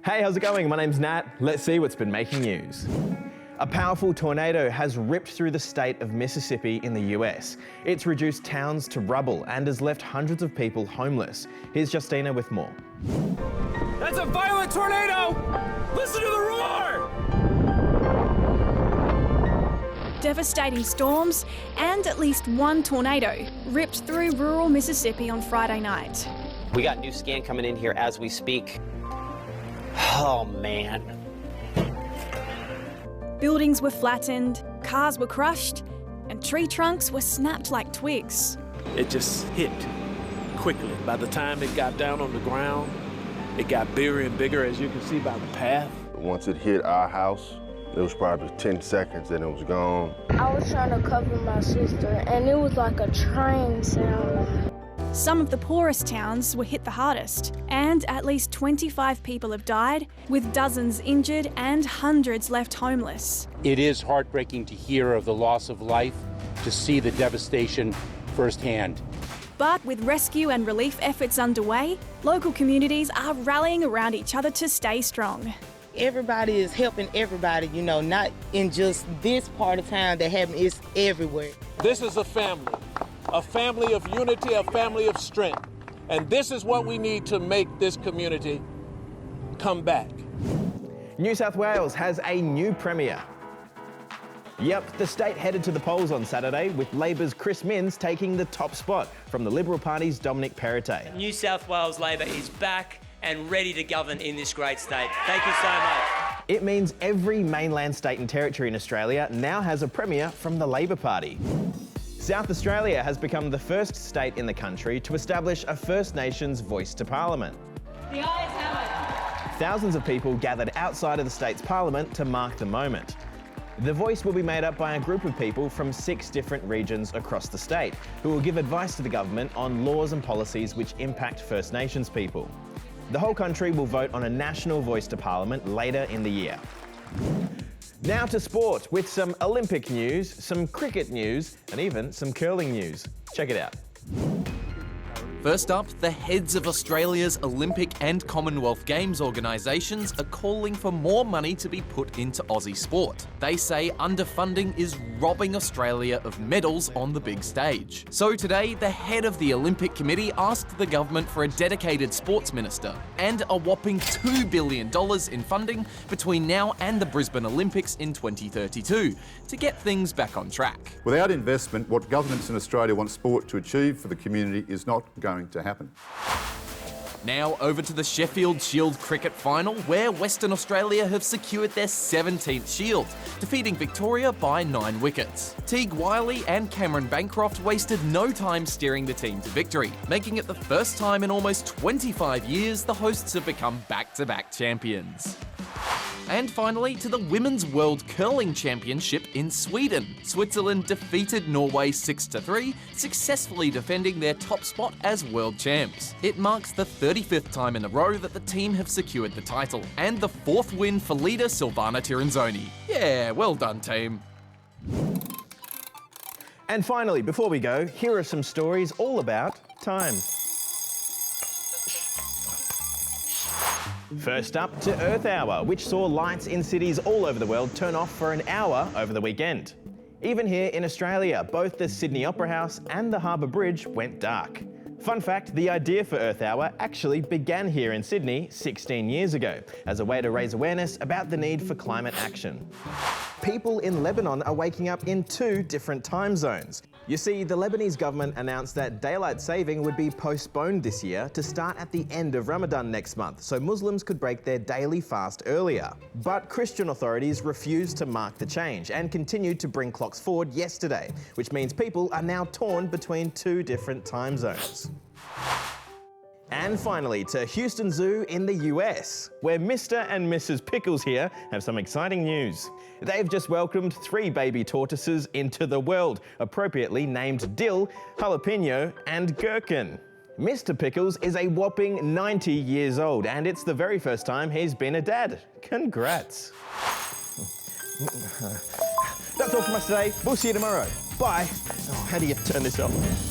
Hey, how's it going? My name's Nat. Let's see what's been making news. A powerful tornado has ripped through the state of Mississippi in the US. It's reduced towns to rubble and has left hundreds of people homeless. Here's Justina with more. That's a violent tornado! Listen to the roar! Devastating storms and at least one tornado ripped through rural Mississippi on Friday night. We got new scan coming in here as we speak. Oh, man. Buildings were flattened, cars were crushed, and tree trunks were snapped like twigs. It just hit quickly. By the time it got down on the ground, it got bigger and bigger, as you can see by the path. Once it hit our house, it was probably 10 seconds and it was gone. I was trying to cover my sister, and it was like a train sound. Some of the poorest towns were hit the hardest, and at least 25 people have died, with dozens injured and hundreds left homeless. It is heartbreaking to hear of the loss of life, to see the devastation firsthand. But with rescue and relief efforts underway, local communities are rallying around each other to stay strong. Everybody is helping everybody, you know, not in just this part of town that happened, it's everywhere. This is a family of unity, a family of strength. And this is what we need to make this community come back. New South Wales has a new premier. Yep, the state headed to the polls on Saturday, with Labor's Chris Minns taking the top spot from the Liberal Party's Dominic Perrottet. New South Wales Labor is back and ready to govern in this great state. Thank you so much. It means every mainland state and territory in Australia now has a premier from the Labor Party. South Australia has become the first state in the country to establish a First Nations voice to Parliament. The ayes have it. Thousands of people gathered outside of the state's parliament to mark the moment. The voice will be made up by a group of people from 6 different regions across the state, who will give advice to the government on laws and policies which impact First Nations people. The whole country will vote on a national voice to Parliament later in the year. Now to sport, with some Olympic news, some cricket news, and even some curling news. Check it out. First up, the heads of Australia's Olympic and Commonwealth Games organisations are calling for more money to be put into Aussie sport. They say underfunding is robbing Australia of medals on the big stage. So today, the head of the Olympic Committee asked the government for a dedicated sports minister and a whopping $2 billion in funding between now and the Brisbane Olympics in 2032 to get things back on track. Without investment, what governments in Australia want sport to achieve for the community is not going to happen. Now over to the Sheffield Shield cricket final, where Western Australia have secured their 17th shield, defeating Victoria by 9 wickets. Teague Wiley and Cameron Bancroft wasted no time steering the team to victory, making it the first time in almost 25 years the hosts have become back-to-back champions. And finally, to the Women's World Curling Championship in Sweden. Switzerland defeated Norway 6-3, successfully defending their top spot as world champs. It marks the 35th time in a row that the team have secured the title, and the 4th win for leader Silvana Tirinzoni. Yeah, well done, team. And finally, before we go, here are some stories all about time. First up, to Earth Hour, which saw lights in cities all over the world turn off for an hour over the weekend. Even here in Australia, both the Sydney Opera House and the Harbour Bridge went dark. Fun fact, the idea for Earth Hour actually began here in Sydney 16 years ago, as a way to raise awareness about the need for climate action. People in Lebanon are waking up in 2 different time zones. You see, the Lebanese government announced that daylight saving would be postponed this year to start at the end of Ramadan next month, so Muslims could break their daily fast earlier. But Christian authorities refused to mark the change and continued to bring clocks forward yesterday, which means people are now torn between 2 different time zones. And finally, to Houston Zoo in the US, where Mr. and Mrs. Pickles here have some exciting news. They've just welcomed 3 baby tortoises into the world, appropriately named Dill, Jalapeno, and Gherkin. Mr. Pickles is a whopping 90 years old, and it's the very first time he's been a dad. Congrats. That's all from us today. We'll see you tomorrow. Bye. Oh, how do you turn this off?